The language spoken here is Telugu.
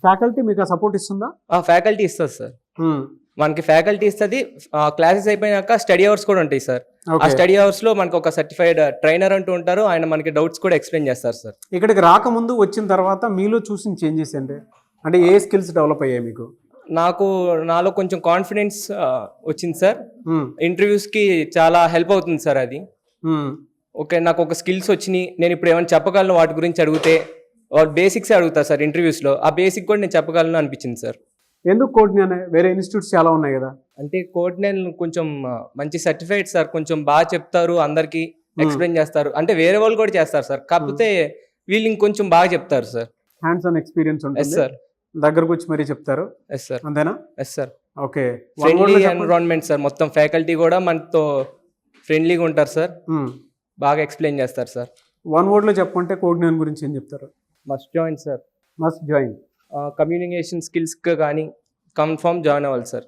ఫ్యాకల్టీ మీకు సపోర్ట్ ఇస్తుందా? ఫ్యాకల్టీ ఇస్తుంది సార్. మనకి ఫ్యాకల్టీ ఇస్తుంది. క్లాసెస్ అయిపోయినాక స్టడీ అవర్స్ కూడా ఉంటాయి సార్. ఆ స్టడీ అవర్స్ లో మనకు ఒక సర్టిఫైడ్ ట్రైనర్ అంటూ ఉంటారు. ఆయన మనకి డౌట్స్ కూడా ఎక్స్ప్లెయిన్ చేస్తారు సార్. ఇక్కడికి రాకముందు వచ్చిన తర్వాత మీలో చూసిన చేంజెస్ ఏంటి? అంటే ఏ స్కిల్స్ డెవలప్ అయ్యాయి మీకు? నాలో కొంచెం కాన్ఫిడెన్స్ వచ్చింది సార్. ఇంటర్వ్యూస్ కి చాలా హెల్ప్ అవుతుంది సార్ అది. ఓకే, నాకు ఒక స్కిల్స్ వచ్చినాయి. నేను ఇప్పుడు ఏమైనా చెప్పగలను వాటి గురించి అడిగితే బేసిక్స్ అడుగుతా సార్ ఇంటర్వ్యూస్ లో. ఆ బేసిక్ కూడా నేను చెప్పగలను అనిపించింది సార్. ఎందుకు కోడ్9? వేరే ఇన్స్టిట్యూట్స్ చాలా ఉన్నాయి కదా. అంటే కోడ్9 కొంచెం మంచి సర్టిఫైడ్ సార్. కొంచెం బాగా చెప్తారు, అందరికి ఎక్స్ప్లెయిన్ చేస్తారు. అంటే వేరే వాళ్ళు కూడా చేస్తారు సార్, కాకపోతే వీళ్ళు ఇంకొంచెం బాగా చెప్తారు సార్. హ్యాండ్స్ ఆన్ ఎక్స్పీరియన్స్ ఉంటుంది. Yes sir. దగ్గరకు వచ్చి మరీ చెప్తారు. Yes sir. అంతేనా? Yes sir. Okay. Friendly environment sir. మొత్తం ఫ్యాకల్టీ కూడా మనతో ఫ్రెండ్లీగా ఉంటారు సార్. బాగా ఎక్స్ప్లెయిన్ చేస్తారు సార్. వన్ వర్డ్ లో చెప్పంటే కోడ్9 గురించి ఏం చెప్తారు? Must join sir. Must join. Communication skills కానీ కన్ఫర్మ్ జాయిన్ అవ్వాలి సార్.